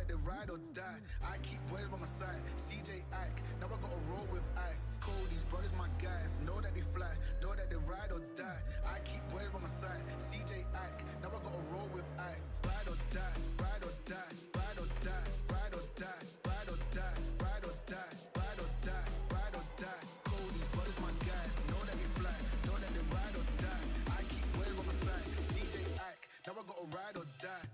they ride or die. I keep boys by my side. CJ Ike, now I gotta roll with ice. Cody's brothers, my guys. Know that they fly, know that they ride or die. I keep boys by my side. CJ Ike, now I gotta roll with ice. Ride or die, ride or die, ride or die, ride or die, ride or die, ride or die, ride or die, ride or die. Cody's brothers, my guys. Know that they fly, know that they ride or die. I keep boys by my side. CJ Ike, now I gotta ride or die.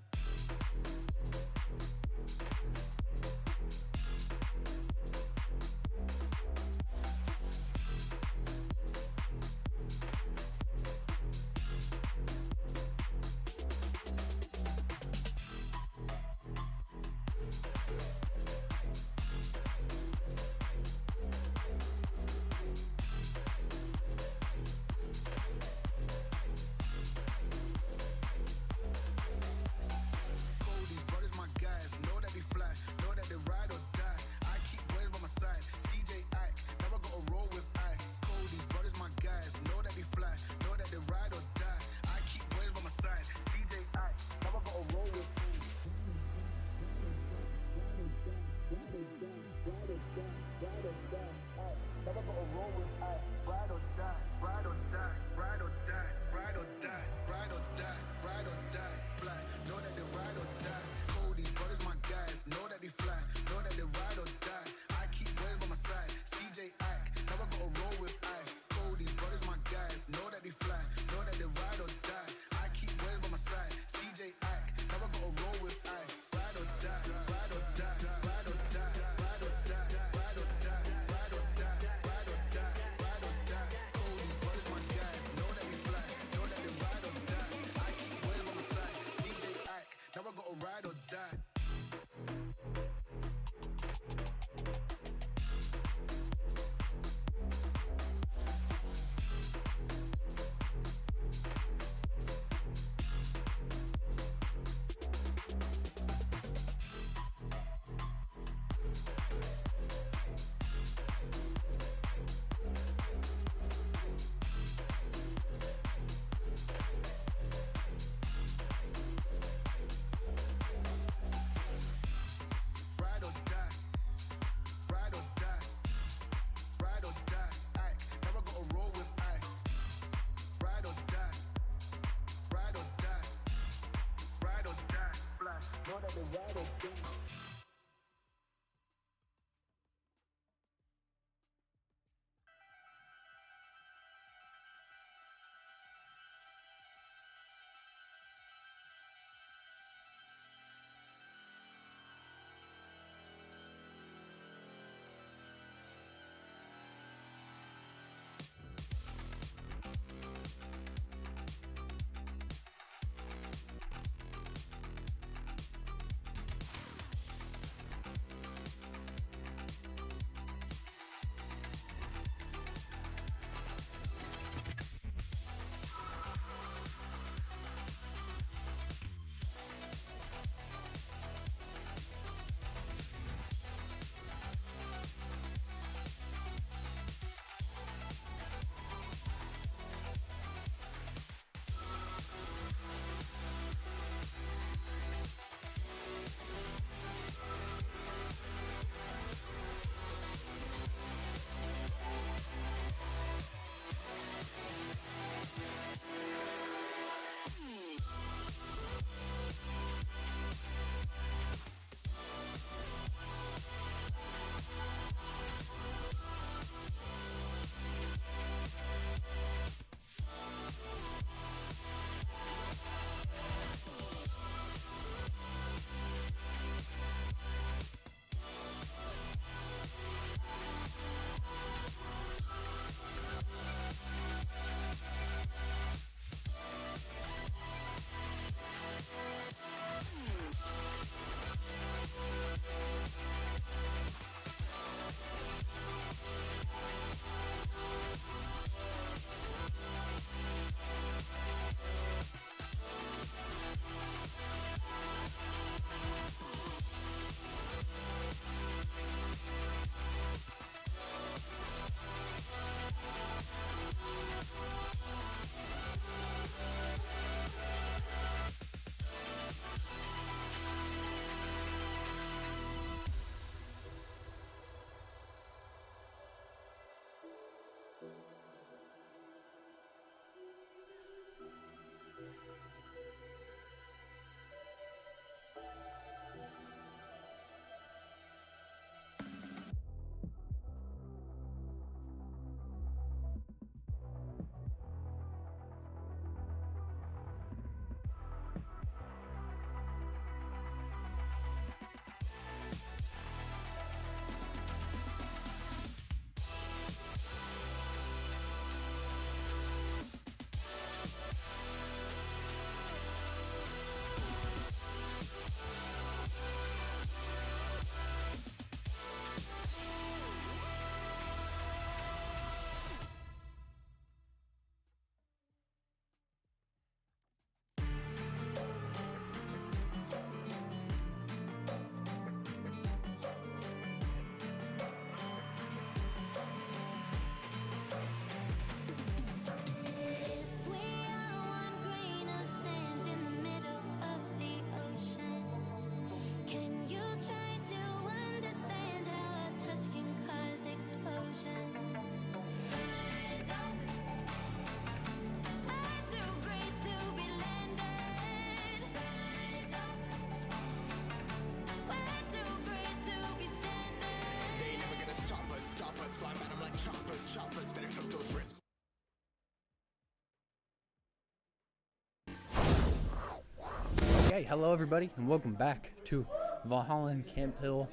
Okay, hello everybody, and welcome back to Valhalla Camp Hill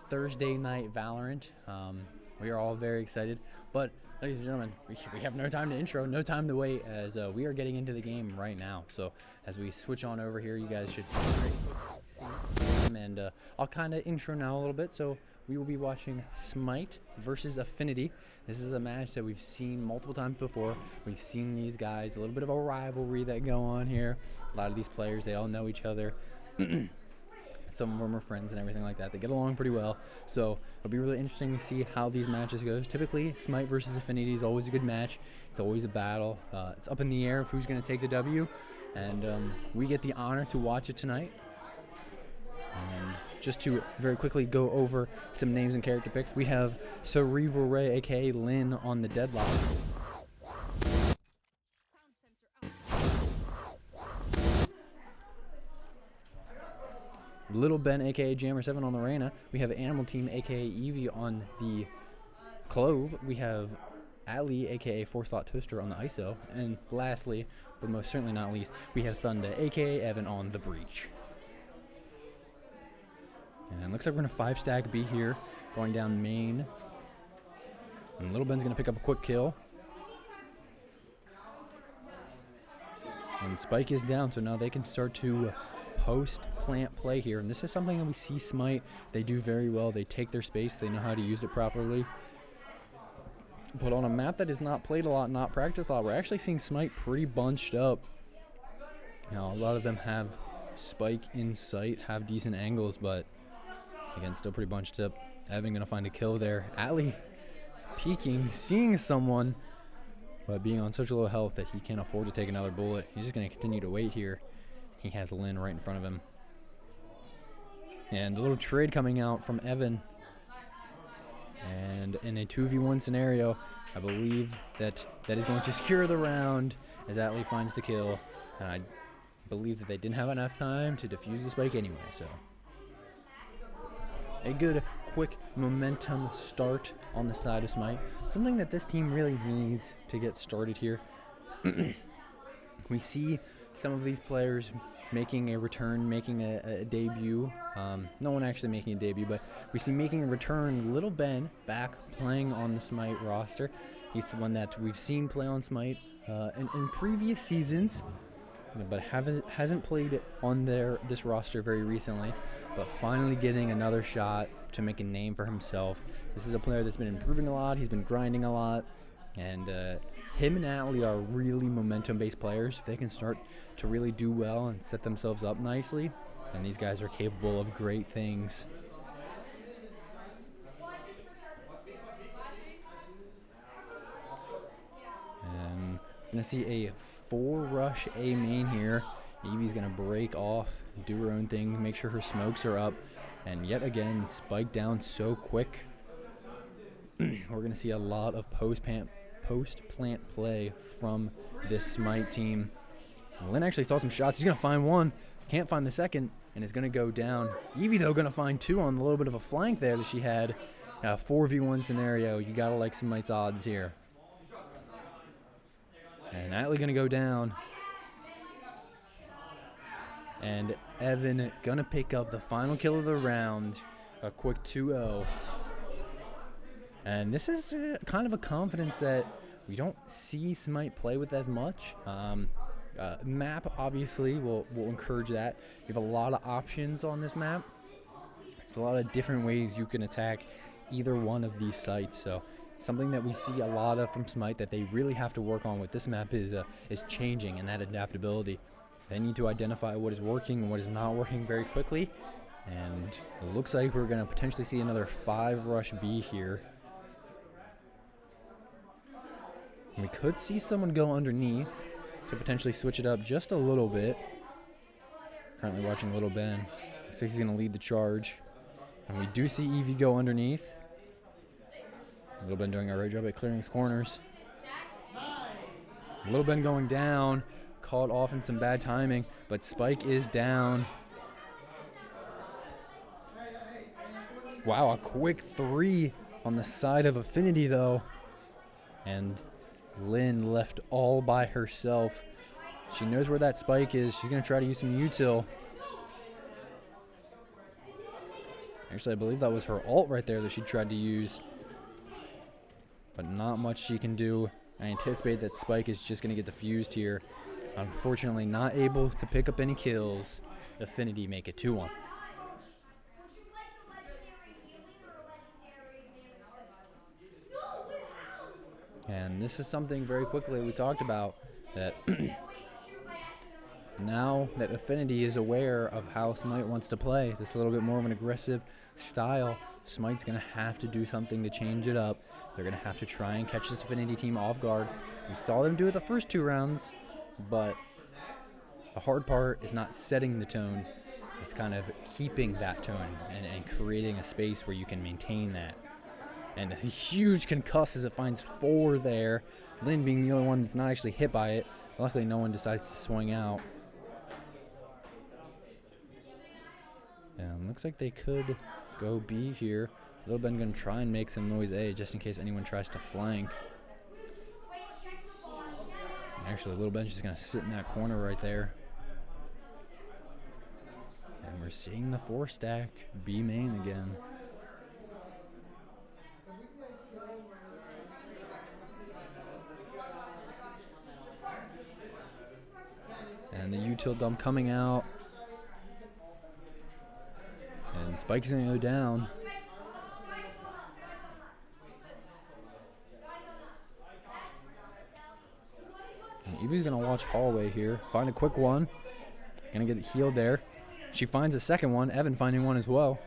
Thursday night Valorant. We are all very excited, but ladies and gentlemen, we have no time to intro, no time to wait, as we are getting into the game right now. So as we switch on over here, you guys should see them, and I'll kind of intro now a little bit. So we will be watching Smite versus Affinity. This is a match that we've seen multiple times before. We've seen these guys, a little bit of a rivalry that go on here. A lot of these players, they all know each other. Some of them are friends and everything like that. They get along pretty well. So it'll be really interesting to see how these matches go. Typically, Smite versus Affinity is always a good match. It's always a battle. It's up in the air of who's going to take the W. And we get the honor to watch it tonight. And just to very quickly go over some names and character picks, we have Cerebral Ray, aka Lynn, on the deadlock. Little Ben, aka Jammer7, on the Reyna. We have Animal Team, aka Eevee, on the Clove. We have Ali, aka 4-Slot Toaster, on the ISO. And lastly, but most certainly not least, we have Thunder, aka Evan, on the Breach. And looks like we're going to 5-stack B here, going down main. And Little Ben's going to pick up a quick kill. And Spike is down, so now they can start to post-plant play here. And this is something that we see Smite. They do very well. They take their space. They know how to use it properly. But on a map that is not played a lot, not practiced a lot, we're actually seeing Smite pretty bunched up. You know, a lot of them have Spike in sight, have decent angles, but again, still pretty bunched up. Evan gonna find a kill there. Ali peeking, seeing someone, but being on such low health that he can't afford to take another bullet. He's just gonna continue to wait here. He has Lynn right in front of him. And a little trade coming out from Evan. And in a 2v1 scenario, I believe that is going to secure the round as Ali finds the kill. And I believe that they didn't have enough time to defuse the spike anyway, so. A good, quick momentum start on the side of Smite. Something that this team really needs to get started here. We see some of these players making a return, making a debut. No one actually making a debut, but we see making a return Little Ben back playing on the Smite roster. He's the one that we've seen play on Smite in previous seasons, but hasn't played on this roster very recently. But finally getting another shot to make a name for himself. This is a player that's been improving a lot. He's been grinding a lot. And him and Ali are really momentum-based players. They can start to really do well and set themselves up nicely. And these guys are capable of great things. And I'm going to see a 4-rush A main here. Eevee's going to break off, do her own thing, make sure her smokes are up. And yet again, Spike down so quick. We're going to see a lot of post-plant play from this Smite team. Lynn actually saw some shots. He's going to find one. Can't find the second, and is going to go down. Eevee, though, going to find two on a little bit of a flank there that she had. 4v1 scenario. You got to like Smite's odds here. And Atlee going to go down. And Evan going to pick up the final kill of the round. A quick 2-0. And this is kind of a confidence that we don't see Smite play with as much. Map, obviously, will encourage that. You have a lot of options on this map. There's a lot of different ways you can attack either one of these sites. So something that we see a lot of from Smite that they really have to work on with this map is changing and that adaptability. They need to identify what is working and what is not working very quickly. And it looks like we're going to potentially see another 5-rush B here. And we could see someone go underneath to potentially switch it up just a little bit. Currently watching Little Ben. Looks like he's going to lead the charge. And we do see Eevee go underneath. Little Ben doing a great job at clearing his corners. Little Ben going down. Caught off in some bad timing, but Spike is down. Wow, a quick 3 on the side of Affinity, though. And Lynn left all by herself. She knows where that spike is. She's going to try to use some util. Actually, I believe that was her ult right there that she tried to use. But not much she can do. I anticipate that Spike is just going to get defused here. Unfortunately, not able to pick up any kills. Affinity make it 2-1. And this is something very quickly we talked about, that now that Affinity is aware of how Smite wants to play, this a little bit more of an aggressive style, Smite's going to have to do something to change it up. They're going to have to try and catch this Affinity team off guard. We saw them do it the first 2 rounds, but the hard part is not setting the tone. It's kind of keeping that tone and creating a space where you can maintain that. And a huge concuss as it finds 4 there. Lynn being the only one that's not actually hit by it. Luckily, no one decides to swing out. And looks like they could go B here. Little Ben going to try and make some noise A just in case anyone tries to flank. Actually, Little Ben's just going to sit in that corner right there. And we're seeing the 4-stack B main again. And the util dump coming out. And Spike's going to go down. And Evie's going to watch hallway here. Find a quick one. Going to get healed there. She finds a second one. Evan finding one as well.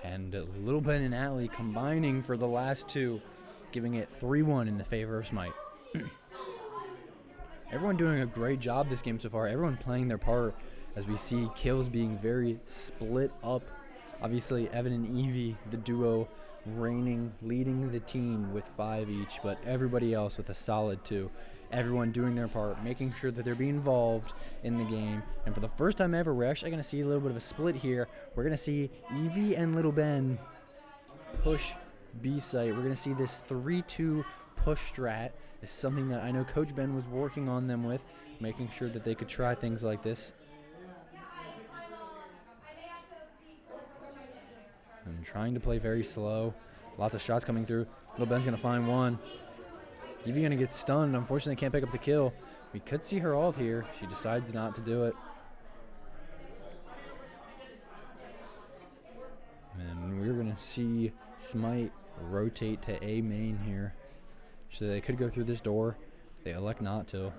And Little Ben and Allie combining for the last 2, giving it 3-1 in the favor of Smite. Everyone doing a great job this game so far. Everyone playing their part as we see kills being very split up. Obviously, Evan and Evie, the duo, leading the team with 5 each, but everybody else with a solid 2. Everyone doing their part, making sure that they're being involved in the game. And for the first time ever, we're actually going to see a little bit of a split here. We're going to see Evie and Little Ben push B site. We're going to see this 3-2 push strat. This is something that I know Coach Ben was working on them with, making sure that they could try things like this. And trying to play very slow. Lots of shots coming through. Little Ben's going to find one. Evie going to get stunned. Unfortunately, can't pick up the kill. We could see her ult here. She decides not to do it. And we're going to see Smite rotate to A main here. So they could go through this door. They elect not to.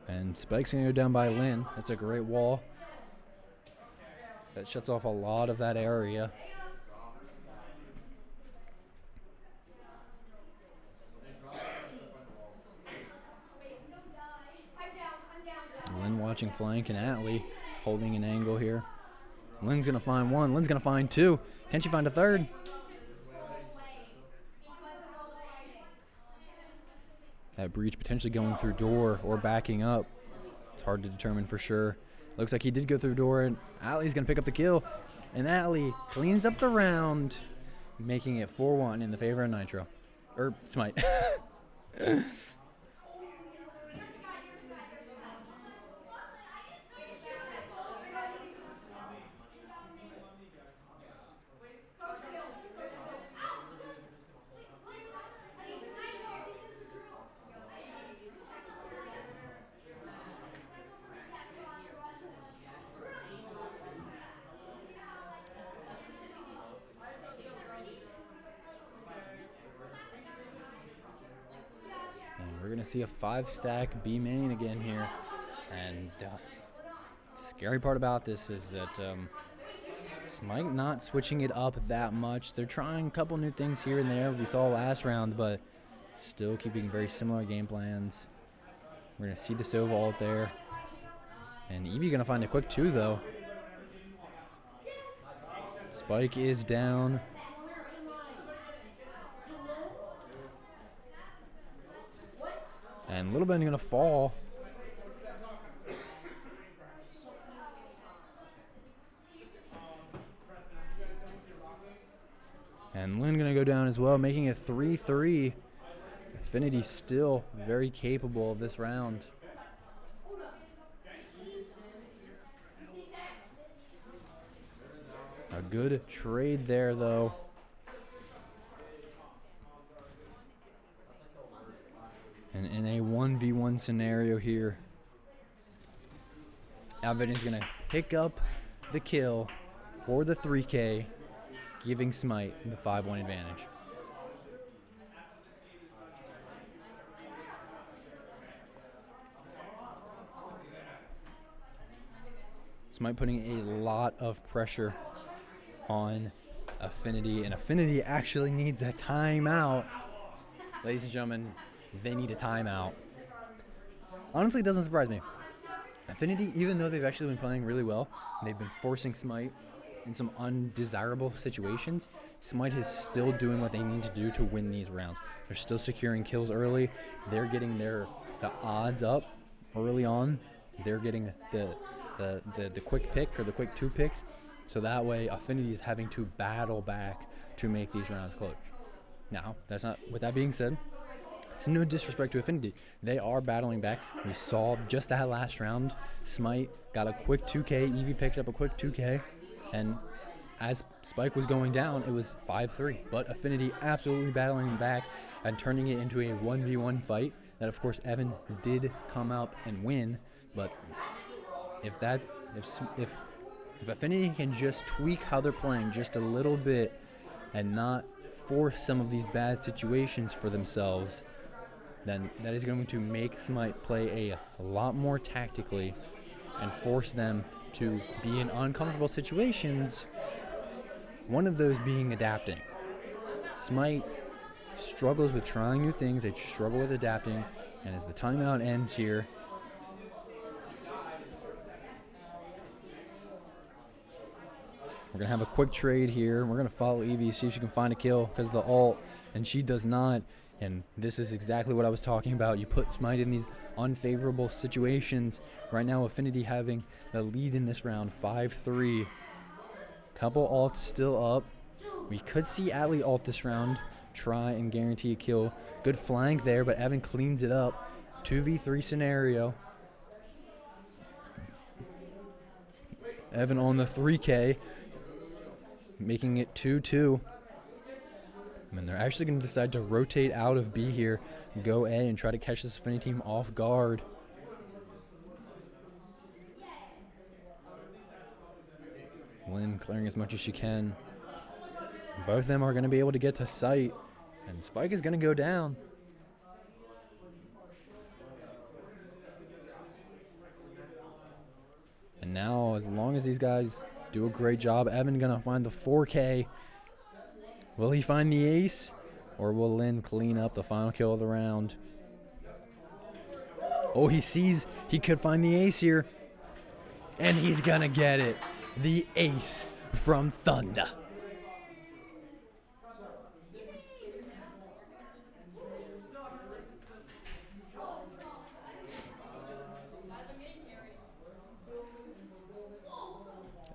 And Spike's going to go down by Lynn. That's a great wall. That shuts off a lot of that area. Lynn watching flank and Atlee holding an angle here. Lynn's going to find one. Lynn's going to find 2. Can she find a 3rd? That breach potentially going through door or backing up. It's hard to determine for sure. Looks like he did go through door, and Atlee's going to pick up the kill. And Atlee cleans up the round, making it 4-1 in the favor of Nitro. Or Smite. We're going to see a 5-stack B main again here. And scary part about this is that Smite not switching it up that much. They're trying a couple new things here and there. We saw last round, but still keeping very similar game plans. We're going to see the Sova ult there. And Evie going to find a quick 2, though. Spike is down. And Little Ben going to fall. And Lin gonna go down as well, making it 3-3. Affinity still very capable of this round. A good trade there, though. And in a 1v1 scenario here, Affinity is going to pick up the kill for the 3K, giving Smite the 5-1 advantage. Smite putting a lot of pressure on Affinity, and Affinity actually needs a timeout. Ladies and gentlemen, they need a timeout. Honestly, it doesn't surprise me. Affinity, even though they've actually been playing really well, they've been forcing Smite in some undesirable situations, Smite is still doing what they need to do to win these rounds. They're still securing kills early. They're getting the odds up early on. They're getting the quick pick or the quick 2 picks. So that way, Affinity is having to battle back to make these rounds close. Now, that's not. With that being said, it's no disrespect to Affinity. They are battling back. We saw just that last round. Smite got a quick 2K. Eevee picked up a quick 2K. And as Spike was going down, it was 5-3. But Affinity absolutely battling back and turning it into a 1v1 fight. That, of course, Evan did come out and win. But if Affinity can just tweak how they're playing just a little bit and not force some of these bad situations for themselves, then that is going to make Smite play a lot more tactically and force them to be in uncomfortable situations, one of those being adapting. Smite struggles with trying new things, they struggle with adapting, and as the timeout ends here, we're going to have a quick trade here. We're going to follow Eevee, see if she can find a kill because of the ult, and she does not. And this is exactly what I was talking about. You put Smite in these unfavorable situations. Right now, Affinity having the lead in this round, 5-3. Couple ults still up. We could see Atlee ult this round, try and guarantee a kill. Good flank there, but Evan cleans it up. 2v3 scenario. Evan on the 3K, making it 2-2. And they're actually going to decide to rotate out of B here, go A, and try to catch this Affinity team off guard. Lin clearing as much as she can. Both of them are going to be able to get to site, and Spike is going to go down. And now, as long as these guys do a great job, Evan going to find the 4K. Will he find the ace, or will Lin clean up the final kill of the round? Oh, he sees he could find the ace here, and he's going to get it. The ace from Thunder.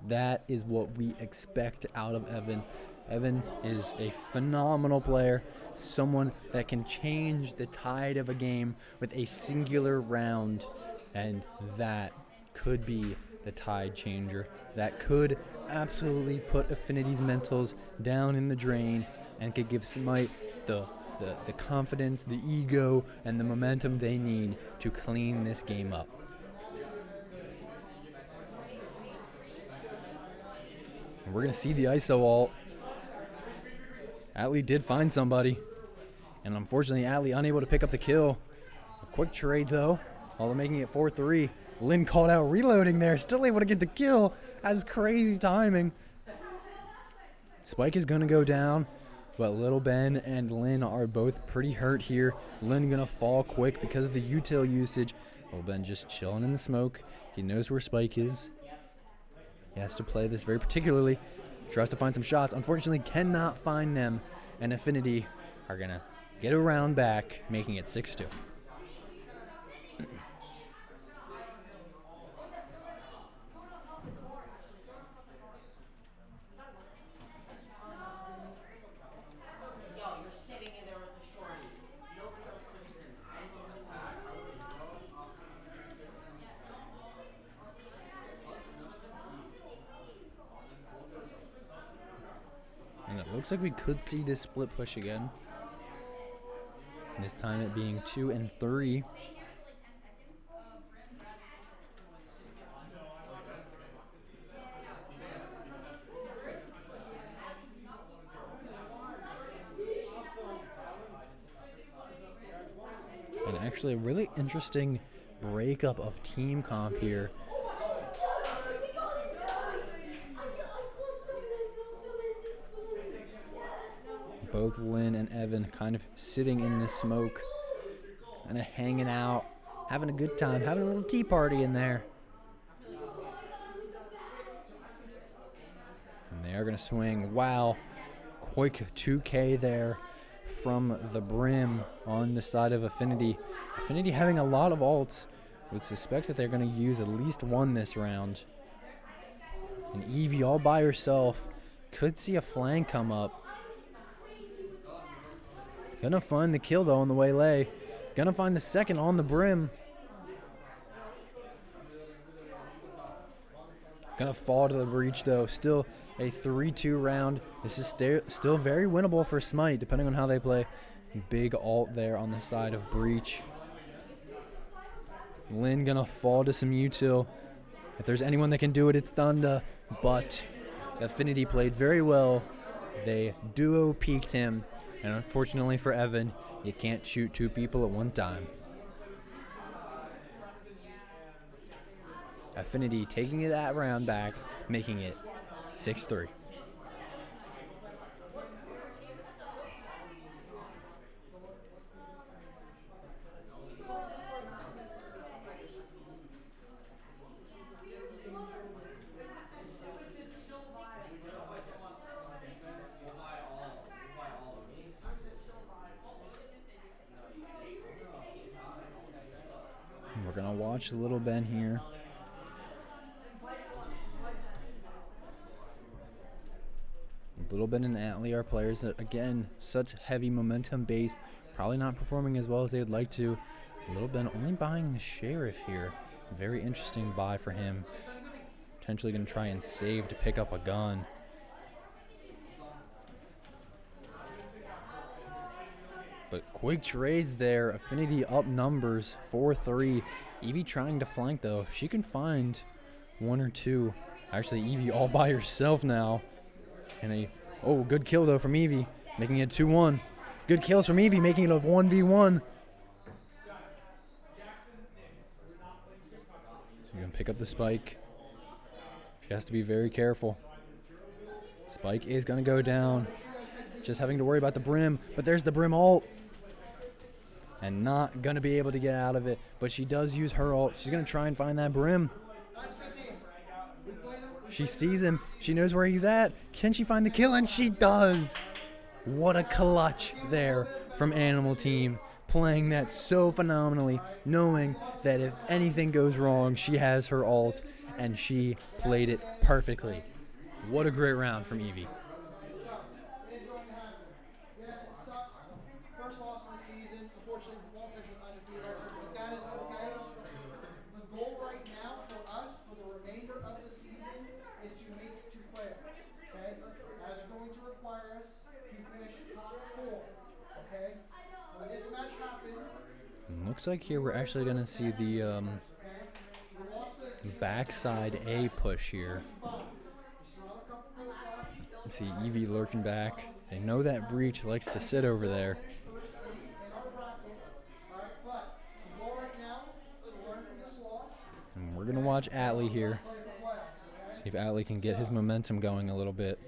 That is what we expect out of Evan. Evan is a phenomenal player, someone that can change the tide of a game with a singular round, and that could be the tide changer. That could absolutely put Affinity's mentals down in the drain and could give Smite the confidence, the ego, and the momentum they need to clean this game up. And we're going to see the ISO ult. Atlee did find somebody, and unfortunately Atlee unable to pick up the kill. A quick trade though, while they're making it 4-3. Lin called out reloading there, still able to get the kill. That's crazy timing. Spike is going to go down, but Little Ben and Lin are both pretty hurt here. Lin going to fall quick because of the util usage. Little Ben just chilling in the smoke. He knows where Spike is. He has to play this very particularly. Tries to find some shots. Unfortunately, cannot find them. And Affinity are going to get a round back, making it 6-2. looks like we could see this split push again. And this time it being 2 and 3. And actually a really interesting breakup of team comp here. Both Lynn and Evan kind of sitting in the smoke, kind of hanging out, having a good time, having a little tea party in there. And they are going to swing. Wow. Quick 2K there from the brim on the side of Affinity. Affinity having a lot of ults. Would suspect that they're going to use at least one this round. And Evie all by herself. Could see a flank come up. Gonna find the kill though on the waylay. Gonna find the second on the brim. Gonna fall to the breach though. Still a 3-2 round. This is still very winnable for Smite depending on how they play. Big ult there on the side of breach. Lynn gonna fall to some util. If there's anyone that can do it, it's Thunder. But Affinity played very well. They duo peeked him. And unfortunately for Evan, you can't shoot 2 people at one time. Affinity taking that round back, making it 6-3. We're going to watch Little Ben here. Little Ben and Atlee are players that, again, such heavy momentum base, probably not performing as well as they'd like to. Little Ben only buying the Sheriff here. Very interesting buy for him. Potentially going to try and save to pick up a gun. But quick trades there. Affinity up numbers 4-3. Evie trying to flank though. She can find 1 or 2. Actually, Evie all by herself now. And good kill though from Evie, making it 2-1. Good kills from Evie, making it a 1v1. So we're gonna pick up the spike. She has to be very careful. Spike is gonna go down. Just having to worry about the brim, but there's the brim ult. And not gonna be able to get out of it, but she does use her ult. She's gonna try and find that brim. She sees him. She knows where he's at. Can she find the kill? And she does. What a clutch there from Animal Team. Playing that so phenomenally, knowing that if anything goes wrong, she has her ult, and she played it perfectly. What a great round from Evie. Looks like here we're actually going to see the backside A push here. Let's see Evie lurking back. They know that breach likes to sit over there. And we're going to watch Atlee here. See if Atlee can get his momentum going a little bit.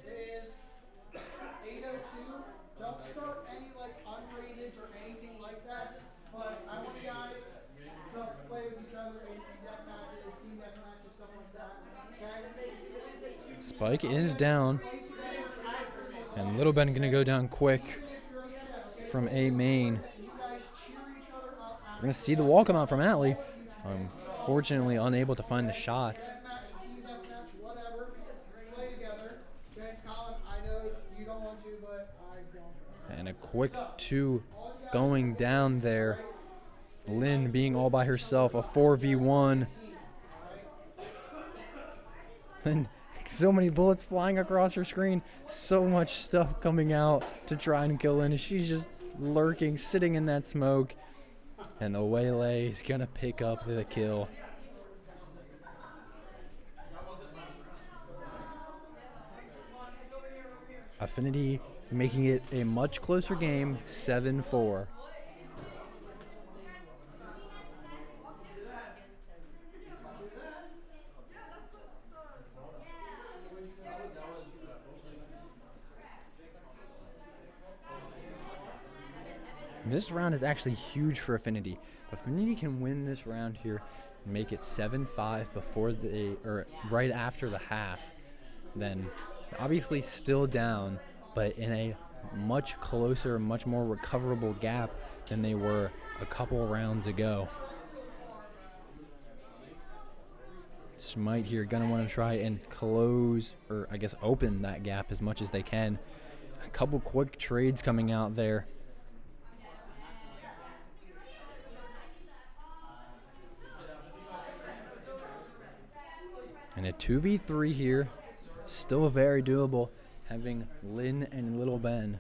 Spike is down. And Little Ben gonna go down quick from A main. We're gonna see the wall come out from Atlee. Unfortunately unable to find the shots. And a quick 2 going down there. Lynn being all by herself, a 4v1. Lynn So many bullets flying across her screen. So much stuff coming out to try and kill Lynn. She's just lurking, sitting in that smoke. And the Waylay is going to pick up the kill. Affinity making it a much closer game, 7-4. This round is actually huge for Affinity. If Affinity can win this round here and make it 7-5 right after the half, then obviously still down, but in a much closer, much more recoverable gap than they were a couple rounds ago. Smite here gonna want to try and close, or I guess open that gap as much as they can. A couple quick trades coming out there. And a 2v3 here, still very doable, having Lynn and Little Ben.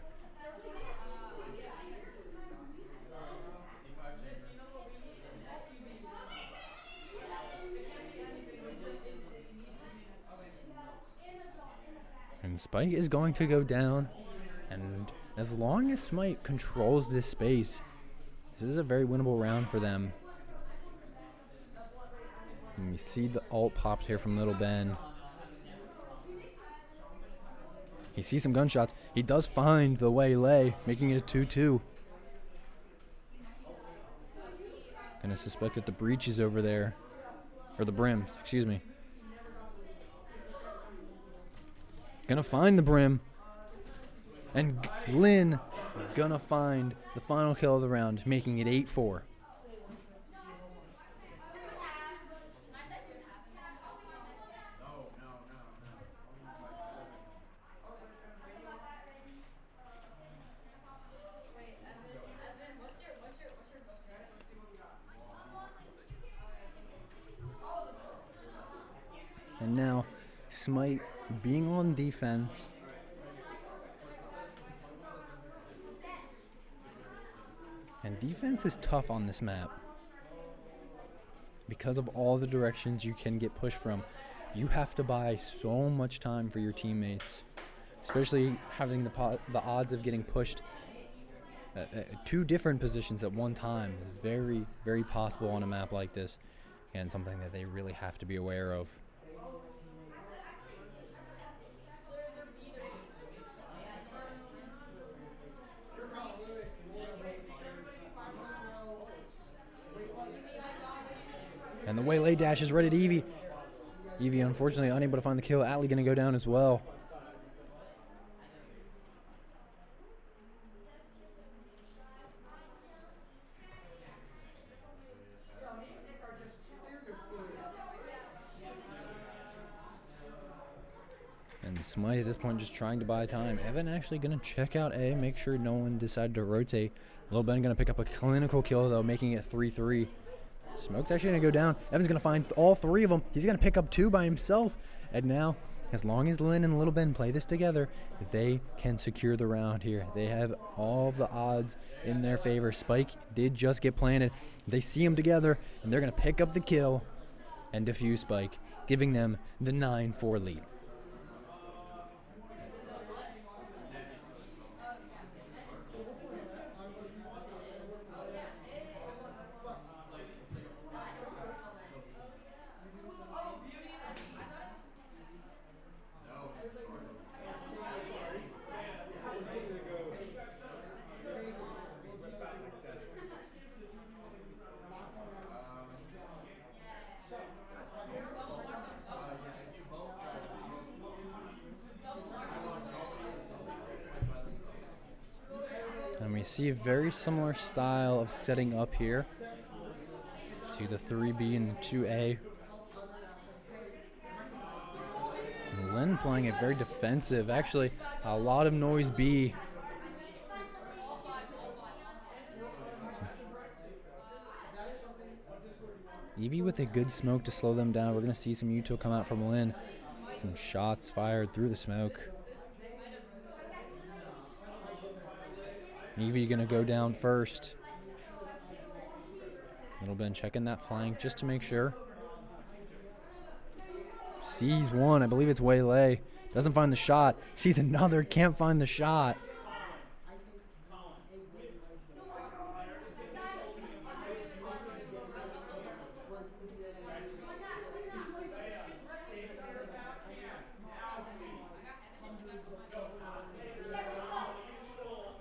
And Spike is going to go down, and as long as Smite controls this space, this is a very winnable round for them. And we see the ult popped here from Little Ben. He sees some gunshots. He does find the Waylay, making it a 2-2. Gonna suspect that the breach is over there. Or the brim, excuse me. Gonna find the brim. And Lynn gonna find the final kill of the round, making it 8-4. And now, Smite being on defense. And defense is tough on this map. Because of all the directions you can get pushed from, you have to buy so much time for your teammates. Especially having the odds of getting pushed two different positions at one time is very, very possible on a map like this. And something that they really have to be aware of. And the Waylay dash is ready to Eevee. Eevee unfortunately unable to find the kill. Atlee gonna go down as well. And Smite at this point just trying to buy time. Evan actually gonna check out A, make sure no one decided to rotate. Lil Ben gonna pick up a clinical kill though, making it 3-3. Smoke's actually going to go down. Evan's going to find all three of them. He's going to pick up two by himself. And now, as long as Lynn and Little Ben play this together, they can secure the round here. They have all of the odds in their favor. Spike did just get planted. They see them together, and they're going to pick up the kill and defuse Spike, giving them the 9-4 lead. And we see a very similar style of setting up here. See the 3B and the 2A. And Lynn playing it very defensive. Actually, a lot of noise B. Eevee with a good smoke to slow them down. We're going to see some util come out from Lynn. Some shots fired through the smoke. Evie gonna go down first. Little Ben checking that flank just to make sure. Sees one, I believe it's Waylay. Doesn't find the shot. Sees another, can't find the shot.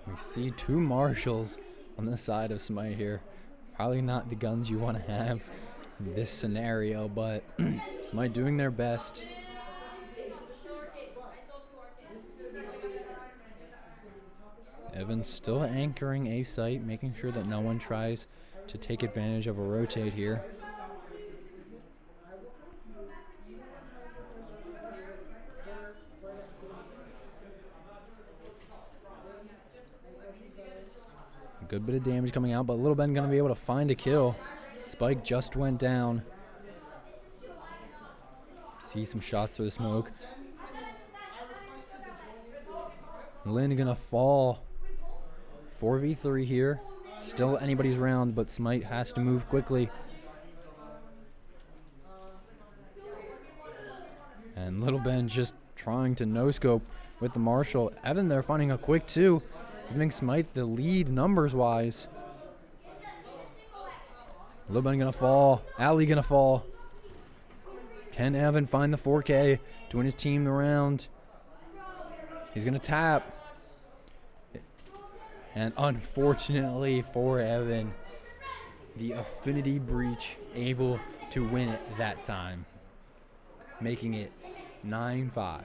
We see two marshals on the side of Smite here. Probably not the guns you want to have in this scenario, but Smite doing their best. Evans still anchoring A site, making sure that no one tries to take advantage of a rotate here. A good bit of damage coming out, but Little Ben going to be able to find a kill. Spike just went down. See some shots through the smoke. Lynn going to fall. 4v3 here. Still anybody's round, but Smite has to move quickly. And Little Ben just trying to no-scope with the Marshal. Evan there finding a quick 2. Giving Smite the lead numbers-wise. Little Ben gonna fall. Ali gonna fall. Can Evan find the 4K to win his team the round? He's gonna tap. And unfortunately for Evan, the Affinity breach able to win it that time, making it 9-5.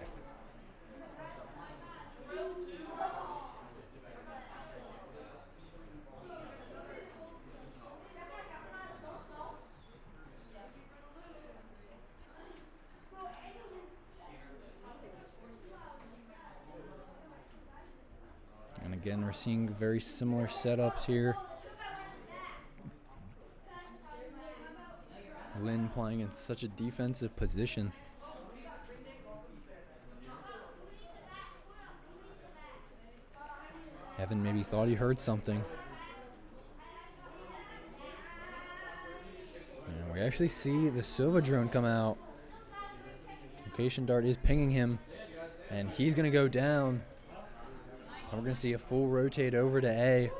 And again, we're seeing very similar setups here. Lynn playing in such a defensive position. Evan maybe thought he heard something. And we actually see the Silva drone come out. Location dart is pinging him, and he's going to go down. And we're going to see a full rotate over to A.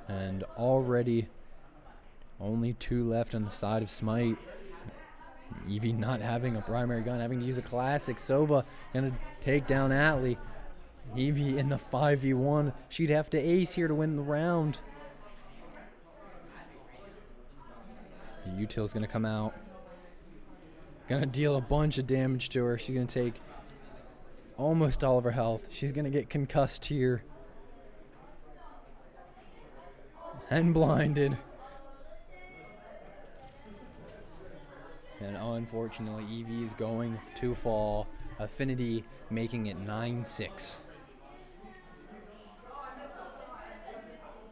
And already only 2 left on the side of Smite. Evie not having a primary gun, having to use a classic. Sova going to take down Atlee. Evie in the 5v1. She'd have to ace here to win the round. The util's going to come out. Going to deal a bunch of damage to her. She's going to take almost all of her health. She's going to get concussed here. And blinded. And unfortunately, Evie is going to fall. Affinity making it 9-6.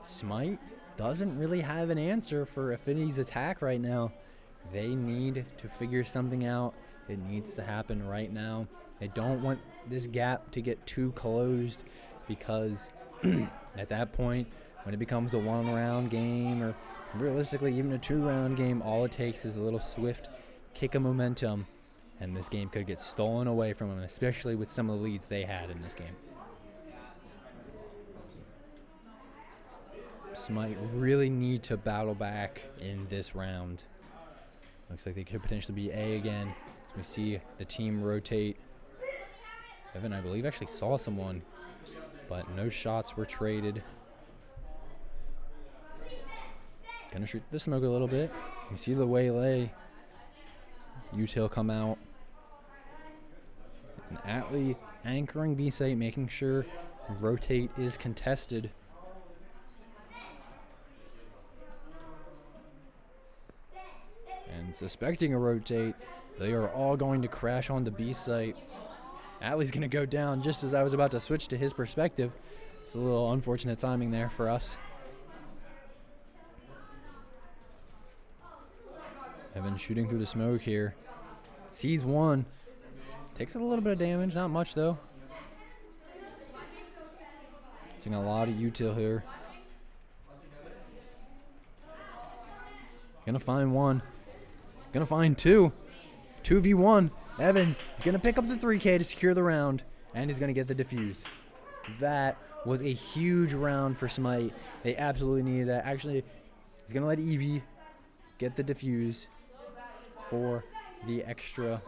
Smite doesn't really have an answer for Affinity's attack right now. They need to figure something out. It needs to happen right now. They don't want this gap to get too closed, because at that point, when it becomes a 1-round game, or realistically even a 2-round game, all it takes is a little swift kick of momentum, and this game could get stolen away from them, especially with some of the leads they had in this game. Smite really need to battle back in this round. Looks like they could potentially be A again. We see the team rotate. Evan, I believe, actually saw someone, but no shots were traded. Gonna shoot the smoke a little bit. You see the waylay. Util come out. And Atlee anchoring B site, making sure rotate is contested. And suspecting a rotate, they are all going to crash onto B site. Atlee's going to go down just as I was about to switch to his perspective. It's a little unfortunate timing there for us. Evan shooting through the smoke here. Sees one. Takes a little bit of damage. Not much, though. Seeing a lot of util here. Gonna find one. Gonna find two. 2v1. Evan is gonna pick up the 3K to secure the round. And he's gonna get the defuse. That was a huge round for Smite. They absolutely needed that. Actually, he's gonna let Evie get the defuse for the extra,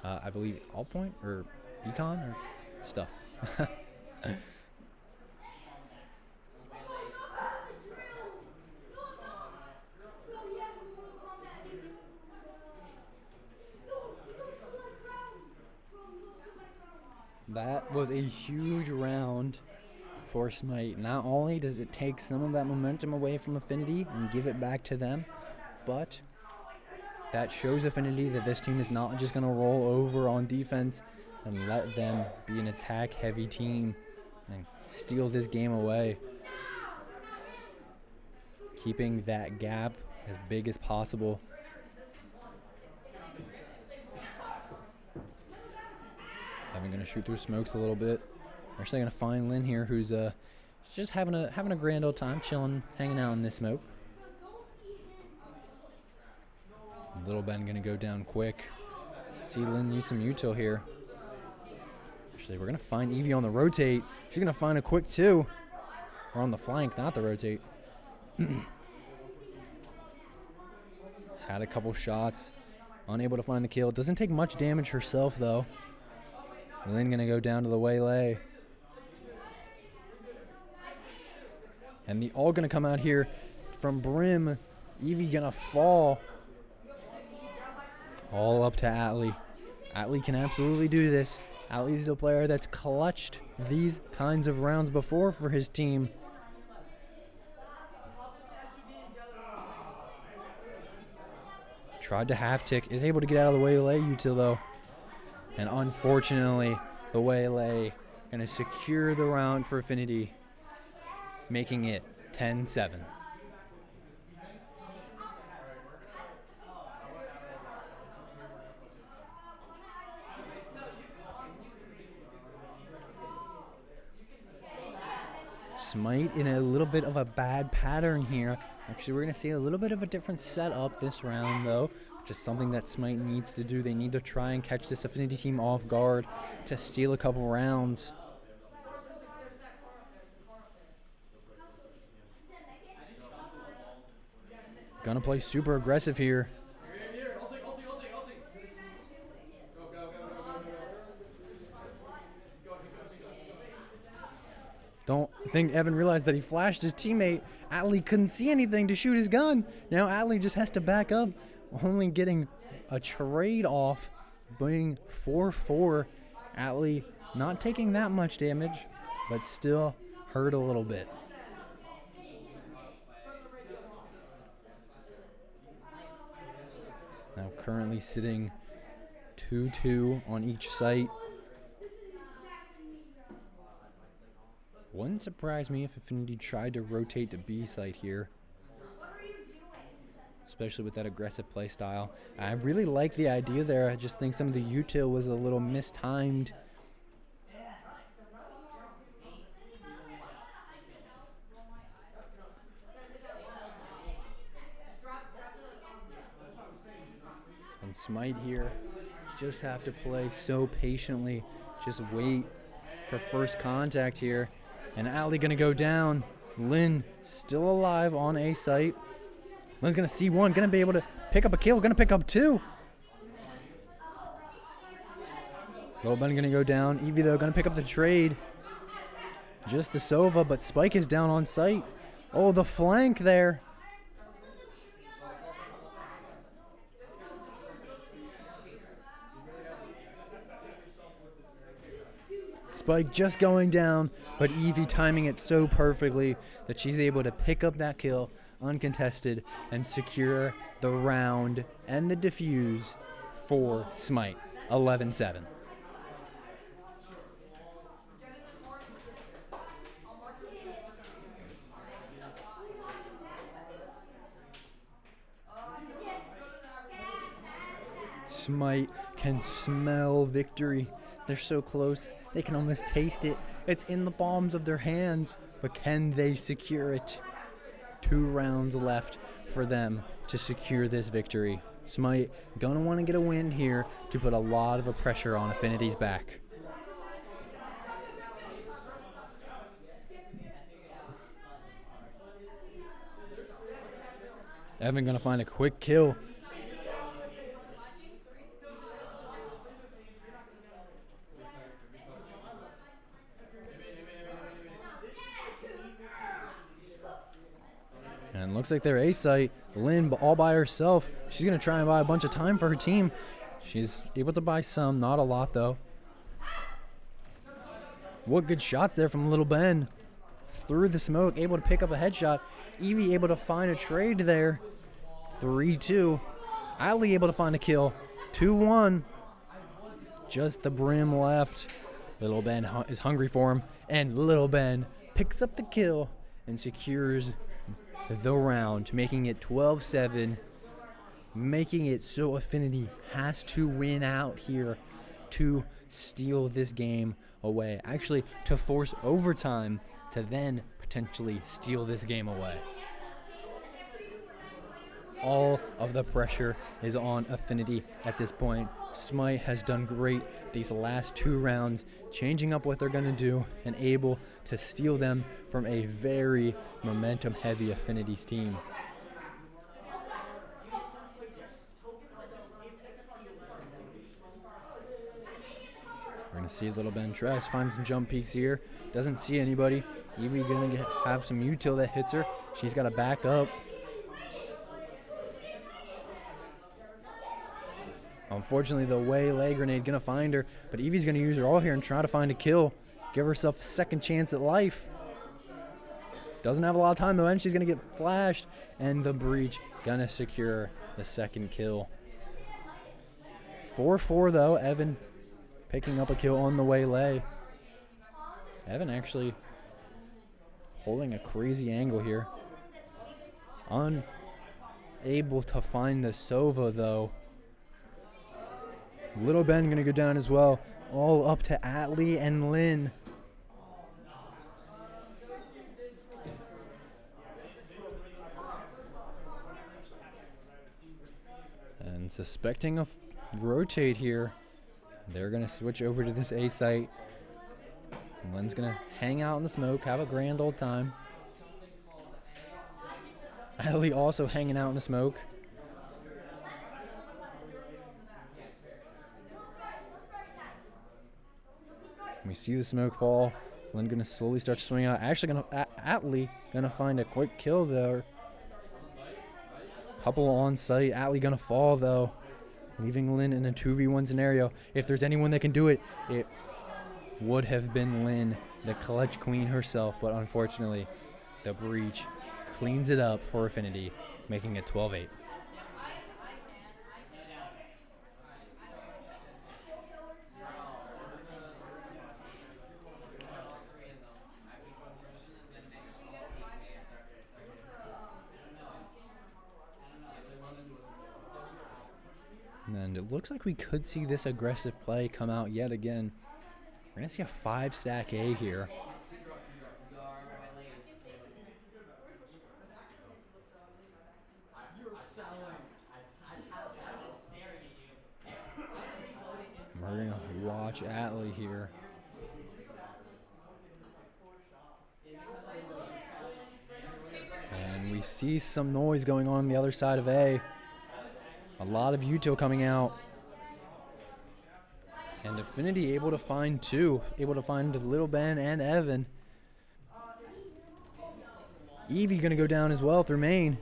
I believe, all point or econ or stuff. That was a huge round for Smite. Not only does it take some of that momentum away from Affinity and give it back to them, but that shows Affinity that this team is not just going to roll over on defense and let them be an attack-heavy team and steal this game away. Keeping that gap as big as possible. I'm going to shoot through smokes a little bit. We're actually going to find Lynn here, who's just having a grand old time, chilling, hanging out in this smoke. Little Ben going to go down quick. See Lynn needs some util here. Actually, we're going to find Evie on the rotate. She's going to find a quick two. Or on the flank, not the rotate. Had a couple shots. Unable to find the kill. Doesn't take much damage herself, though. Lynn going to go down to the waylay. And the all going to come out here from Brim. Evie going to fall. All up to Atlee. Atlee can absolutely do this. Atlee's the player that's clutched these kinds of rounds before for his team. Tried to half tick. Is able to get out of the waylay util though. And unfortunately, the waylay going to secure the round for Affinity, making it 10-7. Smite in a little bit of a bad pattern here. Actually, we're going to see a little bit of a different setup this round, though. Just something that Smite needs to do. They need to try and catch this Affinity team off guard to steal a couple rounds. Gonna play super aggressive here. Don't think Evan realized that he flashed his teammate. Atlee couldn't see anything to shoot his gun. Now Atlee just has to back up, only getting a trade off, being 4-4. Atlee not taking that much damage, but still hurt a little bit. Now currently sitting 2-2 on each site. Wouldn't surprise me if Affinity tried to rotate to B site here. Especially with that aggressive play style. I really like the idea there. I just think some of the util was a little mistimed. And Smite here just have to play so patiently. Just wait for first contact here. And Atlee gonna go down. Lynn still alive on A site. Lynn's gonna see one, gonna be able to pick up a kill, gonna pick up two. Little Ben gonna go down. Evie though gonna pick up the trade. Just the Sova, but Spike is down on site. Oh, the flank there. Spike just going down, but Evie timing it so perfectly that she's able to pick up that kill uncontested and secure the round and the defuse for Smite. 11-7. Smite can smell victory. They're so close, they can almost taste it. It's in the palms of their hands, but can they secure it? 2 rounds left for them to secure this victory. Smite gonna want to get a win here to put a lot of pressure on Affinity's back. Evan gonna find a quick kill. And looks like their A site, Lynn, all by herself. She's going to try and buy a bunch of time for her team. She's able to buy some, not a lot though. What good shots there from Little Ben. Through the smoke, able to pick up a headshot. Evie able to find a trade there. 3-2. Ali able to find a kill. 2-1. Just the brim left. Little Ben is hungry for him. And Little Ben picks up the kill and secures the round, making it 12-7, making it so Affinity has to win out here to steal this game away. Actually, to force overtime to then potentially steal this game away. All of the pressure is on Affinity at this point. Smite has done great these last 2 rounds, changing up what they're going to do and able to steal them from a very momentum-heavy Affinity's team. We're going to see Little Ben tries, find some jump peeks here. Doesn't see anybody. Evie going to have some util that hits her. She's got to back up. Unfortunately, the waylay grenade going to find her, but Evie's going to use her all here and try to find a kill. Give herself a second chance at life. Doesn't have a lot of time though, and she's going to get flashed, and the breach going to secure the second kill. 4-4 though, Evan picking up a kill on the waylay. Evan actually holding a crazy angle here. Unable to find the Sova though. Little Ben gonna go down as well. All up to Atlee and Lynn. And suspecting a rotate here. They're gonna switch over to this A site. Lynn's gonna hang out in the smoke, have a grand old time. Atlee also hanging out in the smoke. We see the smoke fall. Lynn gonna slowly start to swing out. Actually Atlee gonna find a quick kill there. Couple on site. Atlee gonna fall though, leaving Lynn in a 2v1 scenario. If there's anyone that can do it, it would have been Lynn, the clutch queen herself, but unfortunately, the breach cleans it up for Affinity, making it 12-8. And it looks like we could see this aggressive play come out yet again. We're going to see a 5-stack A here. We're going to watch Atlee here. And we see some noise going on the other side of A. A lot of util coming out. And Affinity able to find 2. Able to find Little Ben and Evan. Evie going to go down as well through main.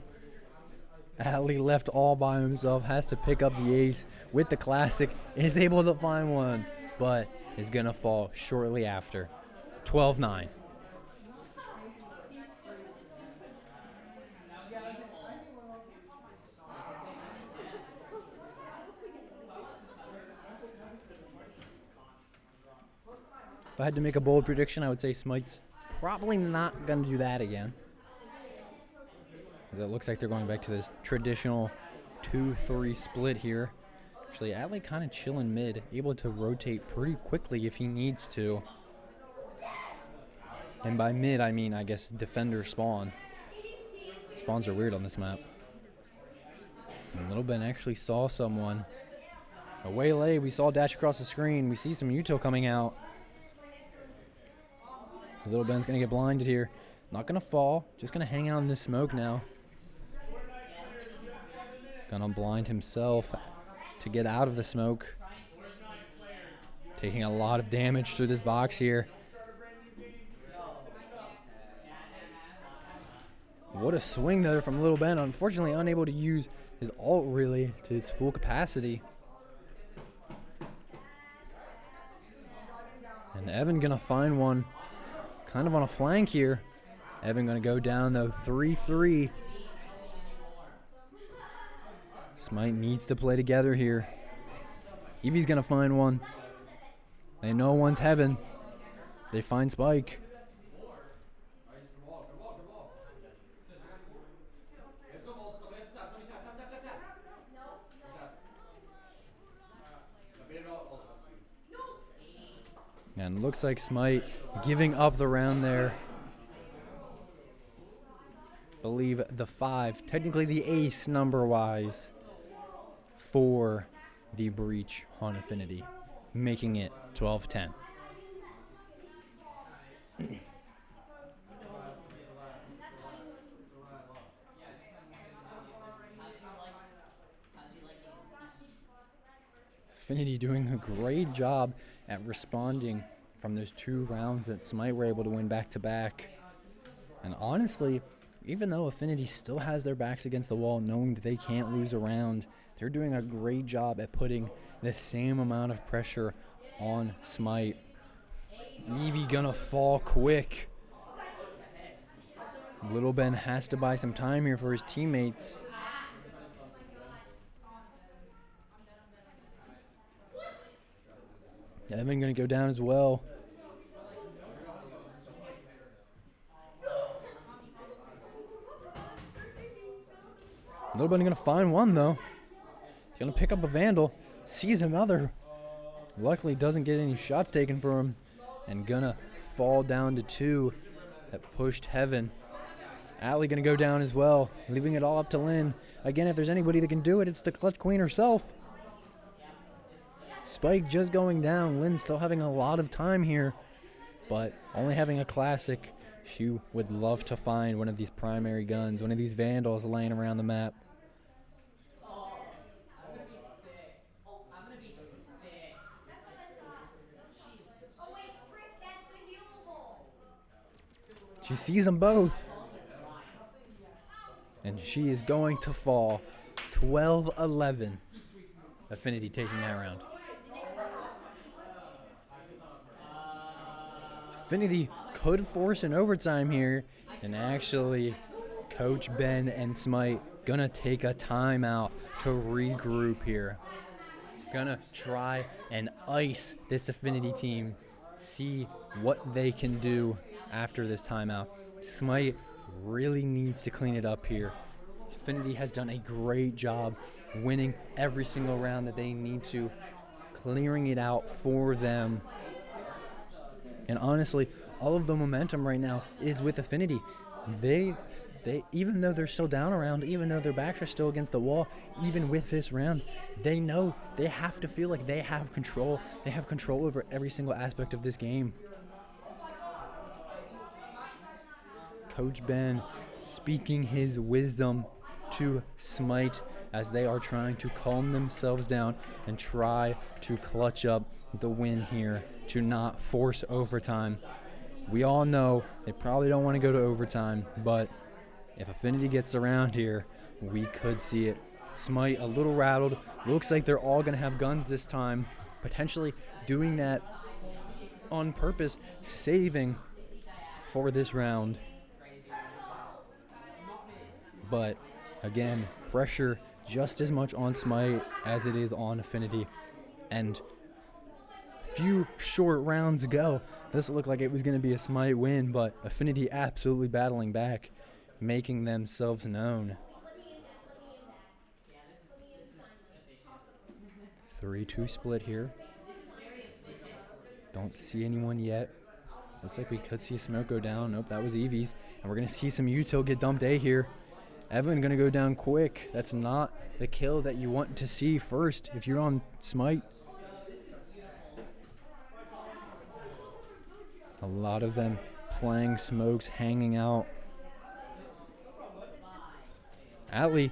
Atlee left all by himself. Has to pick up the ace with the classic. Is able to find one. But is going to fall shortly after. 12-9. If I had to make a bold prediction, I would say Smite's probably not going to do that again. Because it looks like they're going back to this traditional 2-3 split here. Actually, Atlee kind of chilling mid, able to rotate pretty quickly if he needs to. And by mid, I mean, I guess, defender spawn. Spawns are weird on this map. And Little Ben actually saw someone. A waylay, we saw dash across the screen. We see some util coming out. Little Ben's going to get blinded here. Not going to fall, just going to hang out in this smoke now. Gonna blind himself to get out of the smoke. Taking a lot of damage through this box here. What a swing there from Little Ben. Unfortunately unable to use his ult really to its full capacity. And Evan gonna find one kind of on a flank here. Evan gonna go down though, 3-3. Smite needs to play together here. Eevee's gonna find one. They know one's heaven. They find Spike. And looks like Smite giving up the round there. Believe the 5, technically the ace number-wise, for the breach on Affinity, making it 12-10. Affinity doing a great job at responding from those 2 rounds that Smite were able to win back-to-back. And honestly, even though Affinity still has their backs against the wall, knowing that they can't lose a round, they're doing a great job at putting the same amount of pressure on Smite. Eevee gonna fall quick. Little Ben has to buy some time here for his teammates. Evan gonna go down as well. Little Ben gonna find one though. He's gonna pick up a Vandal, sees another. Luckily doesn't get any shots taken for him, and gonna fall down to 2 that pushed Heaven. Atlee gonna go down as well, leaving it all up to Lynn. Again, if there's anybody that can do it, it's the Clutch Queen herself. Spike just going down. Lynn still having a lot of time here, but only having a classic. She would love to find one of these primary guns, one of these Vandals laying around the map. She sees them both. And she is going to fall. 12-11. Affinity taking that round. Affinity could force an overtime here. And actually, Coach Ben and Smite gonna take a timeout to regroup here. Gonna try and ice this Affinity team. See what they can do after this timeout. Smite really needs to clean it up here. Affinity has done a great job winning every single round that they need to, clearing it out for them. And honestly, all of the momentum right now is with Affinity. They even though they're still down a round, even though their backs are still against the wall, even with this round, they know they have to feel like they have control. They have control over every single aspect of this game. Coach Ben speaking his wisdom to Smite as they are trying to calm themselves down and try to clutch up the win here to not force overtime. We all know they probably don't want to go to overtime, but if Affinity gets around here, we could see it. Smite a little rattled. Looks like they're all going to have guns this time, potentially doing that on purpose, saving for this round. But again, pressure just as much on Smite as it is on Affinity. And few short rounds ago, this looked like it was going to be a Smite win, but Affinity absolutely battling back, making themselves known. 3-2 split here. Don't see anyone yet. Looks like we could see a smoke go down. Nope, that was Eevee's. And we're going to see some util get dumped A here. Evan going to go down quick. That's not the kill that you want to see first if you're on Smite. A lot of them playing smokes, hanging out. Atlee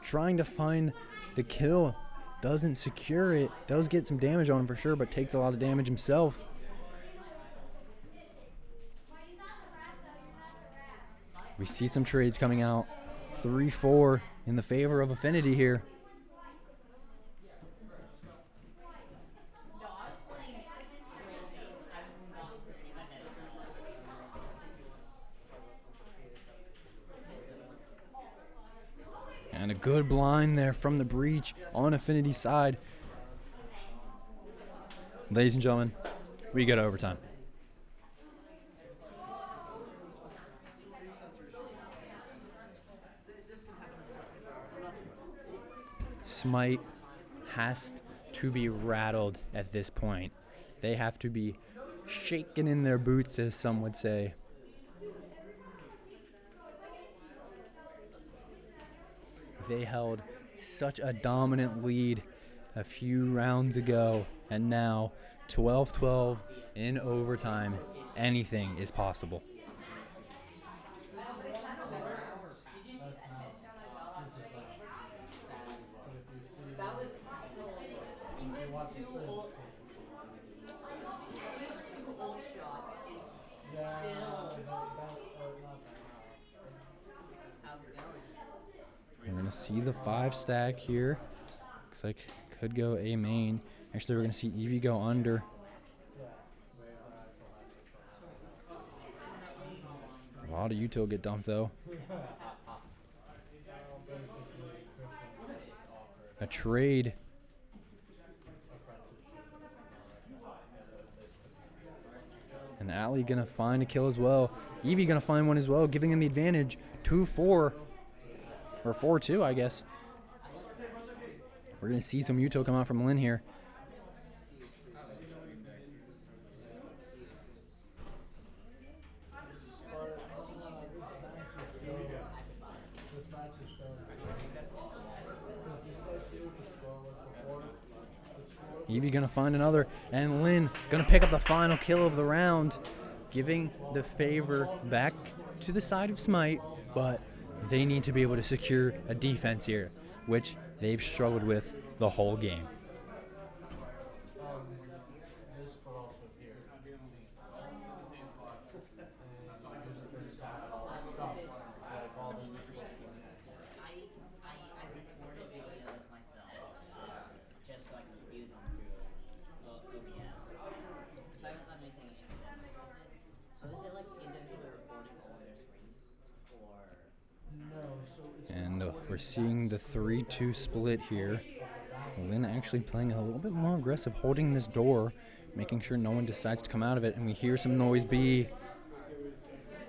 trying to find the kill. Doesn't secure it. Does get some damage on him for sure, but takes a lot of damage himself. We see some trades coming out. 3-4 in the favor of Affinity here. And a good blind there from the breach on Affinity's side. Ladies and gentlemen, we go to overtime. Smite has to be rattled at this point. They have to be shaken in their boots, as some would say. They held such a dominant lead a few rounds ago, and now 12-12 in overtime. Anything is possible. We're going to see the 5 stack here. Looks like could go A main. Actually, we're going to see Eevee go under. A lot of util get dumped, though. A trade. And Atlee going to find a kill as well. Eevee going to find one as well, giving him the advantage. 2-4. Or 4-2, I guess. We're going to see some util come out from Lynn here. Eevee going to find another. And Lynn going to pick up the final kill of the round, giving the favor back to the side of Smite, but they need to be able to secure a defense here, which they've struggled with the whole game. And we're seeing the 3-2 split here. Lynn actually playing a little bit more aggressive, holding this door, making sure no one decides to come out of it. And we hear some noise B.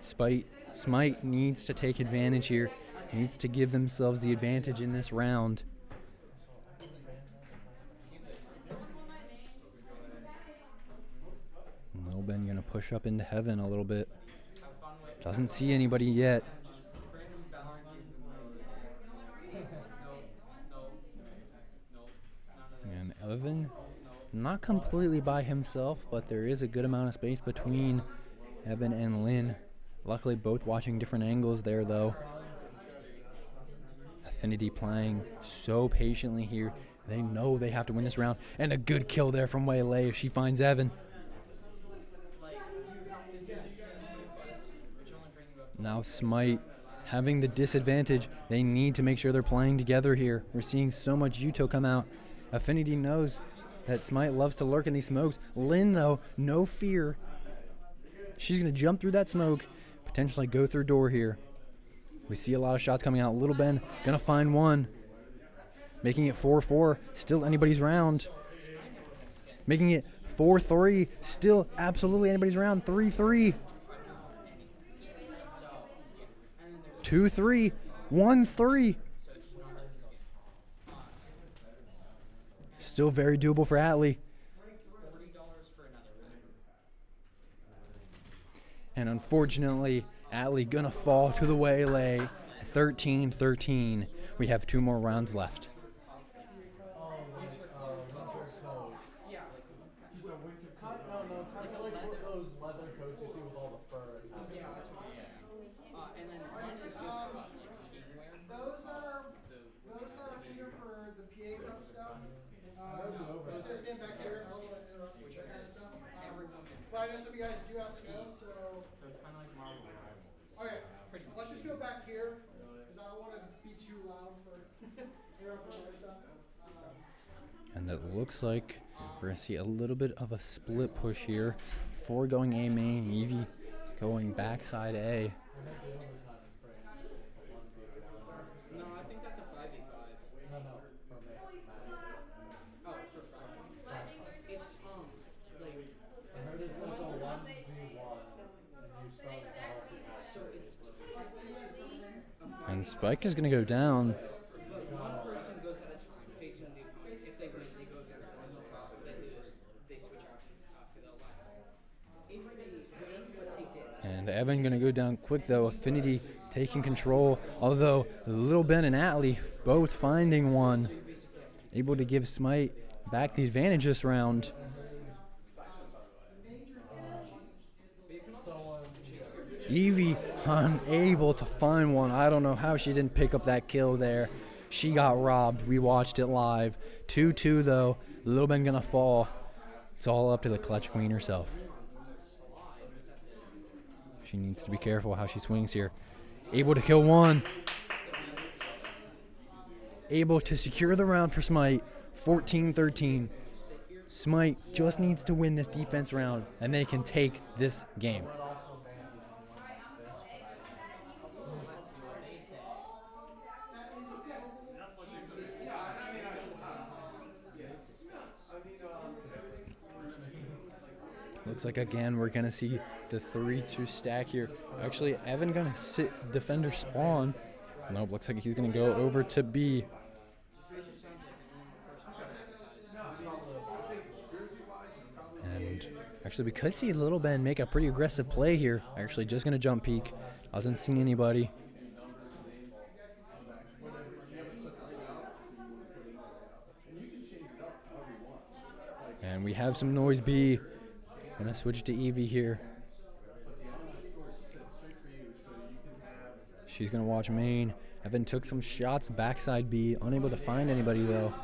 Smite needs to take advantage here, needs to give themselves the advantage in this round. Lil Ben going to push up into heaven a little bit. Doesn't see anybody yet. And Evan, not completely by himself, but there is a good amount of space between Evan and Lynn. Luckily, both watching different angles there, though. Affinity playing so patiently here. They know they have to win this round. And a good kill there from Waylay as she finds Evan. Now Smite having the disadvantage. They need to make sure they're playing together here. We're seeing so much util come out. Affinity knows that Smite loves to lurk in these smokes. Lynn, though, no fear. She's going to jump through that smoke, potentially go through door here. We see a lot of shots coming out. Little Ben going to find one. Making it 4-4. Still anybody's round. Making it 4-3. Still absolutely anybody's round. 3-3. 2-3. 1-3. still very doable for Atlee. And unfortunately, Atlee gonna fall to the waylay. 13-13. We have 2 more rounds left. But I know some of you guys do have to go, so it's kind of like Marvel. Okay, let's just go back here because I don't want to be too loud for interrupting other stuff. And it looks like we're gonna see a little bit of a split push here. 4 going A main, Evie going backside A. No, I think that's a 5v5. No. Oh, for 5. It's like I heard it's like a 1v1 and you start so it's And Spike is gonna go down. one person goes at a time facing the opponents. If they win, they go against them, no problem. If they lose, they switch out for the life. If they win but take damage. And Evan gonna go down quick though. Affinity taking control. Although Little Ben and Atlee both finding one. Able to give Smite back the advantage this round. Evie unable to find one. I don't know how she didn't pick up that kill there. She got robbed. We watched it live. 2-2 though. Little Ben gonna fall. It's all up to the clutch queen herself. She needs to be careful how she swings here. Able to kill one. Able to secure the round for Smite. 14-13. Smite just needs to win this defense round and they can take this game. Looks like again we're gonna see the 3-2 stack here. Actually, Evan gonna sit defender spawn. Nope, looks like he's gonna go over to B. And actually, we could see Little Ben make a pretty aggressive play here. Actually, just gonna jump peek. Doesn't see anybody. And we have some noise B. Gonna switch to Evie here. She's gonna watch main. Evan took some shots backside B. Unable to find anybody though.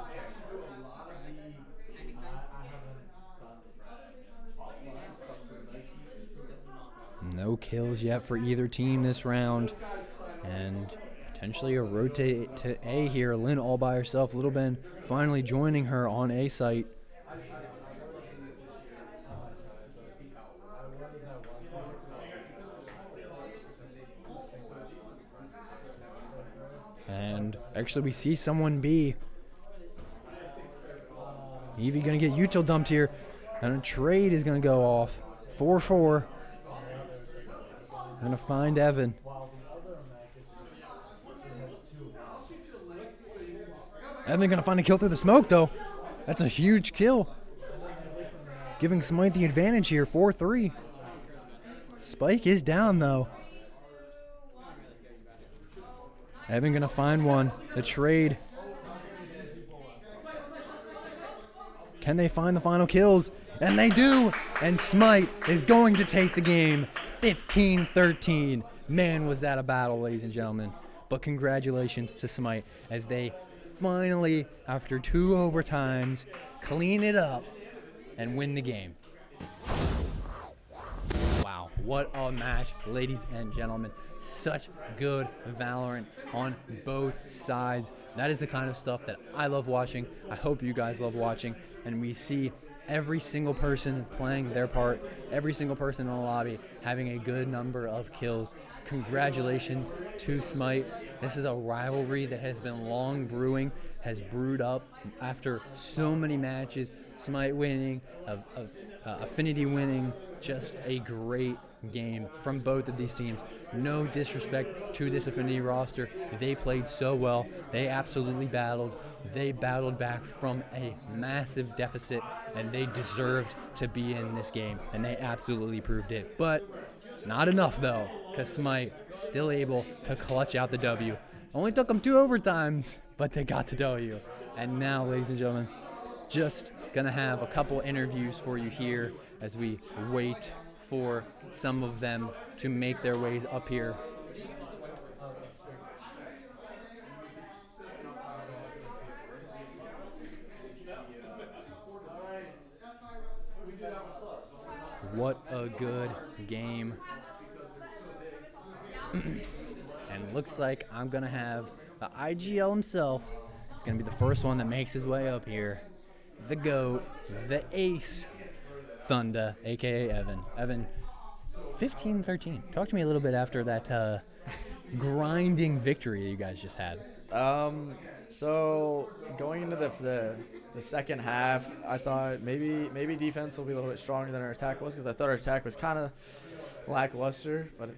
No kills yet for either team this round. And potentially a rotate to A here. Lynn all by herself. Little Ben finally joining her on A site. And actually we see someone B. Evie gonna get util dumped here. And a trade is gonna go off. 4-4. Gonna find Evan. Evan gonna find a kill through the smoke though. That's a huge kill. Giving Smite the advantage here, 4-3. Spike is down though. Evan gonna find one. The trade. Can they find the final kills? And they do. And Smite is going to take the game. 15-13. Man, was that a battle, ladies and gentlemen. But congratulations to Smite as they finally, after 2 overtimes, clean it up and win the game. Wow, what a match, ladies and gentlemen. Such good Valorant on both sides. That is the kind of stuff that I love watching. I hope you guys love watching. And we see every single person playing their part, every single person in the lobby having a good number of kills. Congratulations to Smite. This is a rivalry that has been long brewing, has brewed up after so many matches. Smite winning, Affinity winning, just a great game from both of these teams. No disrespect to this Affinity roster. They played so well. They absolutely battled. They battled back from a massive deficit, and they deserved to be in this game, and they absolutely proved it. But not enough, though, because Smite still able to clutch out the W. Only took them 2 overtimes, but they got the W. And now, ladies and gentlemen, just going to have a couple interviews for you here as we wait for some of them to make their ways up here. What a good game. And looks like I'm going to have the IGL himself. It's going to be the first one that makes his way up here. The GOAT, the ace, Thunder, a.k.a. Evan. Evan, 15-13. Talk to me a little bit after that grinding victory that you guys just had. So going into the second half, I thought maybe defense will be a little bit stronger than our attack was, because I thought our attack was kind of lackluster. But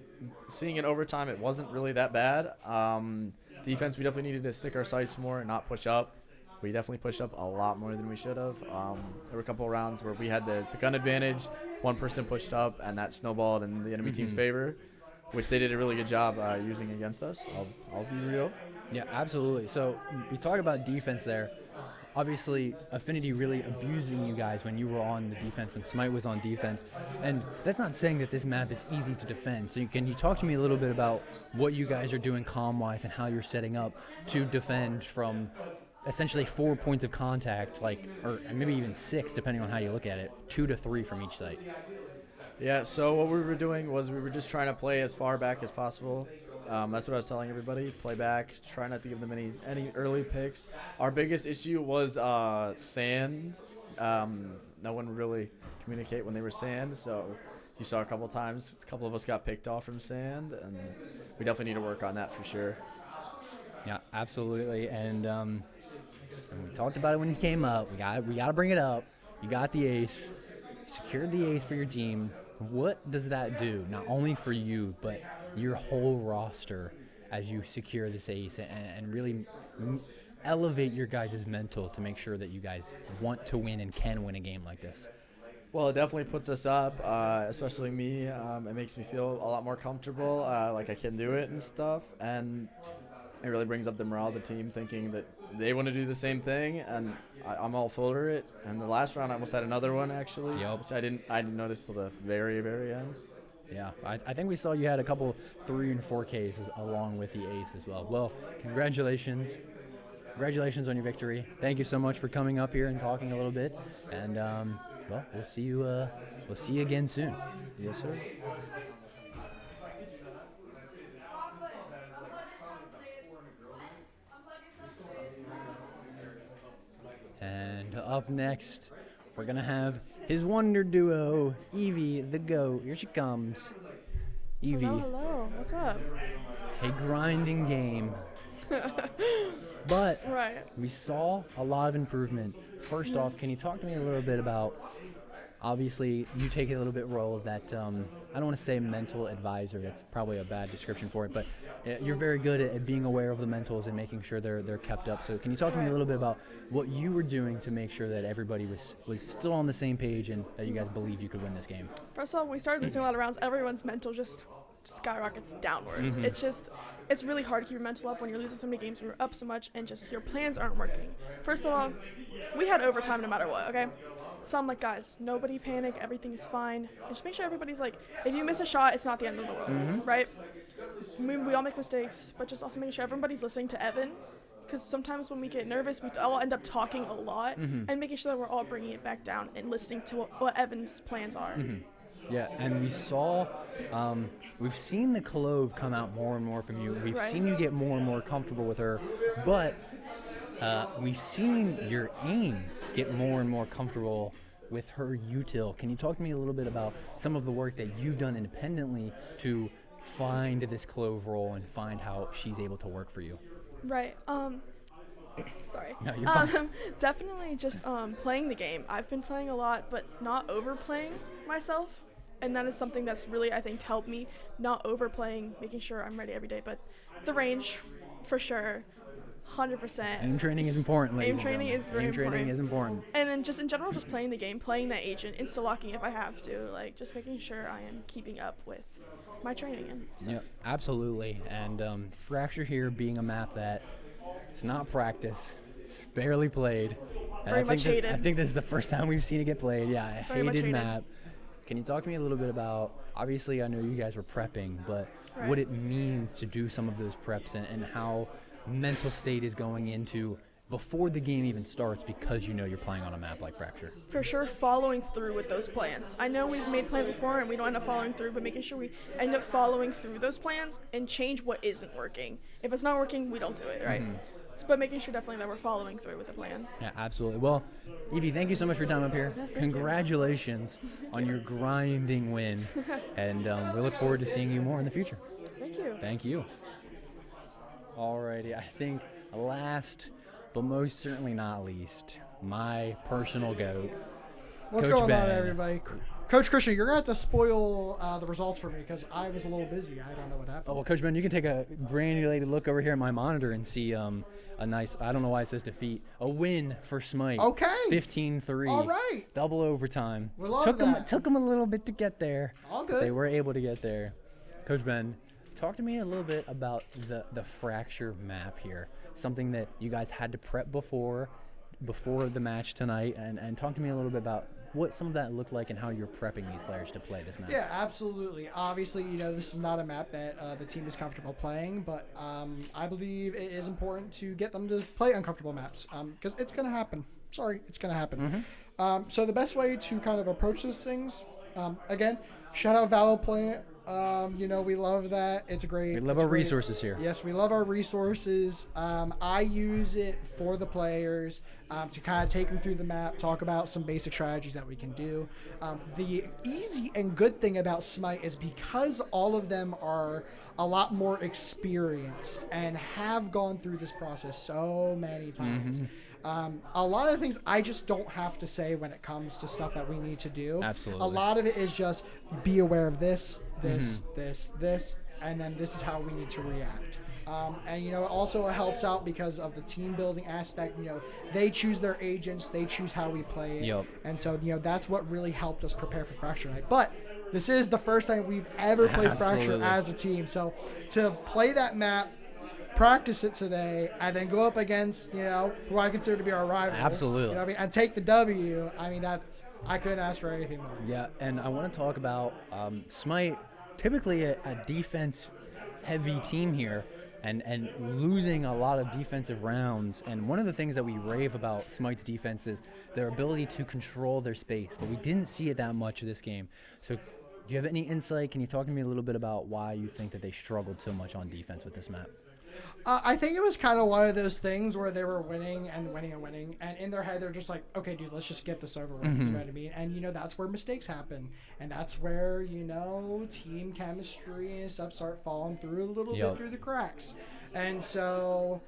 seeing it overtime, it wasn't really that bad. Defense, we definitely needed to stick our sights more and not push up. We definitely pushed up a lot more than we should have. There were a couple of rounds where we had the gun advantage. One person pushed up, and that snowballed in the enemy team's favor, which they did a really good job using against us. I'll be real. Yeah, absolutely. So we talk about defense there. Obviously, Affinity really abusing you guys when you were on the defense, when Smite was on defense. And that's not saying that this map is easy to defend. So can you talk to me a little bit about what you guys are doing comm-wise and how you're setting up to defend from essentially 4 points of contact, or maybe even 6, depending on how you look at it, 2 to 3 from each site? Yeah, so what we were doing was we were just trying to play as far back as possible. That's what I was telling everybody. Play back. Try not to give them any early picks. Our biggest issue was sand. No one would really communicate when they were sand, so you saw a couple times. A couple of us got picked off from sand, and we definitely need to work on that for sure. Yeah, absolutely. And we talked about it when you came up. We got to bring it up. You got the ace. Secured the ace for your team. What does that do, not only for you, but your whole roster as you secure this ace and really elevate your guys' mental to make sure that you guys want to win and can win a game like this? Well, it definitely puts us up, especially me. It makes me feel a lot more comfortable, like I can do it and stuff. And it really brings up the morale of the team, thinking that they want to do the same thing, and I'm all for it. And the last round, I almost had another one, actually, which I didn't notice till the very, very end. Yeah, I think we saw you had a couple 3 and 4 cases along with the ace as well. Well, congratulations. Congratulations on your victory. Thank you so much for coming up here and talking a little bit. And, well, we'll see you again soon. Yes, sir. And up next, we're going to have his wonder duo, Evie the GOAT. Here she comes. Evie. Hello. What's up? A grinding game. But we saw a lot of improvement. First off, can you talk to me a little bit about, obviously, you take a little bit role of that, I don't want to say mental advisor. That's probably a bad description for it, but you're very good at being aware of the mentals and making sure they're kept up. So can you talk to me a little bit about what you were doing to make sure that everybody was still on the same page and that you guys believed you could win this game? First of all, when we started losing a lot of rounds, everyone's mental just skyrockets downwards. It's really hard to keep your mental up when you're losing so many games, when you're up so much, and just your plans aren't working. First of all, we had overtime no matter what, okay? So I'm like, guys, nobody panic, everything is fine. And just make sure everybody's like, if you miss a shot, it's not the end of the world, right? We all make mistakes, but just also making sure everybody's listening to Evan, because sometimes when we get nervous, we all end up talking a lot, and making sure that we're all bringing it back down and listening to what Evan's plans are. Yeah, and we saw, we've seen the Clove come out more and more from you. We've seen you get more and more comfortable with her, but we've seen your aim get more and more comfortable with her util. Can you talk to me a little bit about some of the work that you've done independently to find this Clove role and find how she's able to work for you? Right. Sorry. No, you're fine. Definitely just playing the game. I've been playing a lot, but not overplaying myself. And that is something that's really, I think, helped me, not overplaying, making sure I'm ready every day. But the range, for sure. 100%. Aim training is important, ladies Aim and training gentlemen. is very Aim training important. is important. And then just in general, just playing the game, playing that agent, insta-locking if I have to, like just making sure I am keeping up with my training and stuff. Yeah, absolutely. And Fracture here being a map that it's not practice, it's barely played. And Very much hated. I think this is the first time we've seen it get played. Yeah, a Very much hated hated. map. Can you talk to me a little bit about, obviously I know you guys were prepping, but Right. what it means to do some of those preps and how mental state is going into before the game even starts, because you know you're playing on a map like Fracture. For sure, following through with those plans. I know we've made plans before and we don't end up following through, but making sure we end up following through those plans and change what isn't working. If it's not working, we don't do it, right? But making sure definitely that we're following through with the plan. Yeah, absolutely. Well, Evie, thank you so much for your time up here. Yes, thank you. Congratulations on your grinding win. And we look forward to seeing you more in the future. Thank you. Thank you. Alrighty, I think last, but most certainly not least, my personal GOAT, What's Coach going on, Ben. everybody? Coach Christian, you're going to have to spoil the results for me because I was a little busy. I don't know what happened. Oh, well, Coach Ben, you can take a granulated look over here at my monitor and see a nice, I don't know why it says defeat, a win for Smite. Okay. 15-3. All right. Double overtime. We love took that. Took them a little bit to get there. All but good. They were able to get there. Coach Ben, talk to me a little bit about the Fracture map here. Something that you guys had to prep before the match tonight, and talk to me a little bit about what some of that looked like and how you're prepping these players to play this map. Yeah, absolutely. Obviously, this is not a map that the team is comfortable playing, but I believe it is important to get them to play uncomfortable maps because it's going to happen. Sorry, it's going to happen. So the best way to kind of approach those things, again, shout out Valorant. We love that. It's great. We love It's our great. resources here. Yes, we love our resources. I use it for the players to kind of take them through the map, talk about some basic strategies that we can do. The easy and good thing about Smite is because all of them are a lot more experienced and have gone through this process so many times. A lot of the things I just don't have to say when it comes to stuff that we need to do. Absolutely. A lot of it is just be aware of this, and then this is how we need to react. And it also helps out because of the team building aspect. They choose their agents, they choose how we play it, Yep. and so that's what really helped us prepare for Fracture Night. But this is the first time we've ever played Fracture Absolutely. as a team, so to play that map, practice it today, and then go up against who I consider to be our rivals. Absolutely. And take the W. I couldn't ask for anything more. Yeah, and I want to talk about Smite, typically a defense-heavy team here, and losing a lot of defensive rounds. And one of the things that we rave about Smite's defense is their ability to control their space, but we didn't see it that much this game. So do you have any insight? Can you talk to me a little bit about why you think that they struggled so much on defense with this map? I think it was kind of one of those things where they were winning, and in their head they're just like, okay, dude, let's just get this over with. You know what I mean? And that's where mistakes happen, and that's where team chemistry and stuff start falling through a little bit through the cracks. And so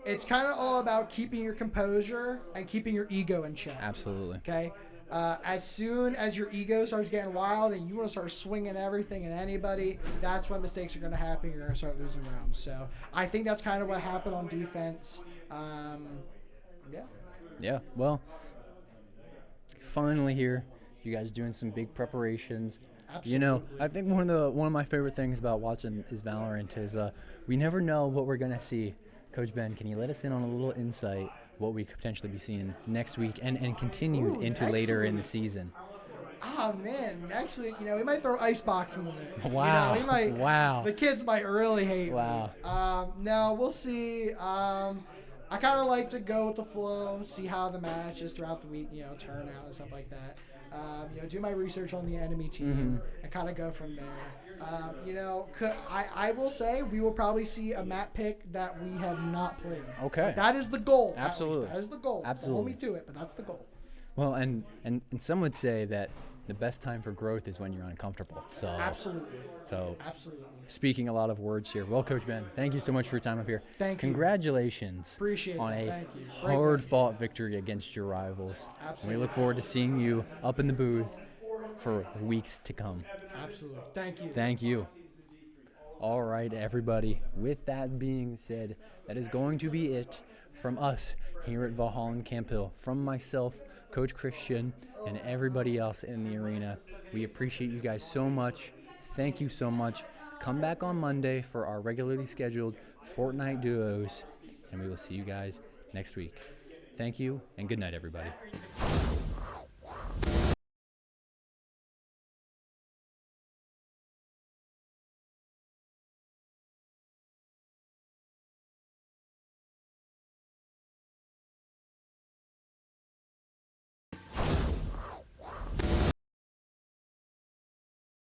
it's kind of all about keeping your composure and keeping your ego in check. Absolutely. Okay. As soon as your ego starts getting wild and you want to start swinging everything and anybody, that's when mistakes are going to happen. You're going to start losing rounds. So I think that's kind of what happened on defense. Yeah. Yeah, well, finally here, you guys doing some big preparations. Absolutely. I think one of my favorite things about watching is Valorant is we never know what we're gonna see. Coach Ben, can you let us in on a little insight what we could potentially be seeing next week and continue into later in the season? Oh man, next week, we might throw Icebox in the mix. Wow. We might. Wow. The kids might really hate Wow. me. No, we'll see. I kind of like to go with the flow, see how the matches throughout the week, turn out and stuff like that. Do my research on the enemy team and kind of go from there. I will say we will probably see a map pick that we have not played. Okay. That is the goal. at least. Absolutely. That is the goal. Absolutely. Don't hold me to it, but that's the goal. Well, and some would say that the best time for growth is when you're uncomfortable. So Absolutely. Absolutely. Speaking a lot of words here. Well, Coach Ben, thank you so much for your time up here. Thank you. Congratulations Appreciate on that. a Thank you. Great win. hard-fought victory against your rivals. Absolutely. And we look forward to seeing you up in the booth for weeks to come. Absolutely. Thank you. Thank you. All right, everybody. With that being said, that is going to be it from us here at Valhalla Camp Hill. From myself, Coach Christian, and everybody else in the arena. We appreciate you guys so much. Thank you so much. Come back on Monday for our regularly scheduled Fortnite duos, and we will see you guys next week. Thank you, and good night, everybody.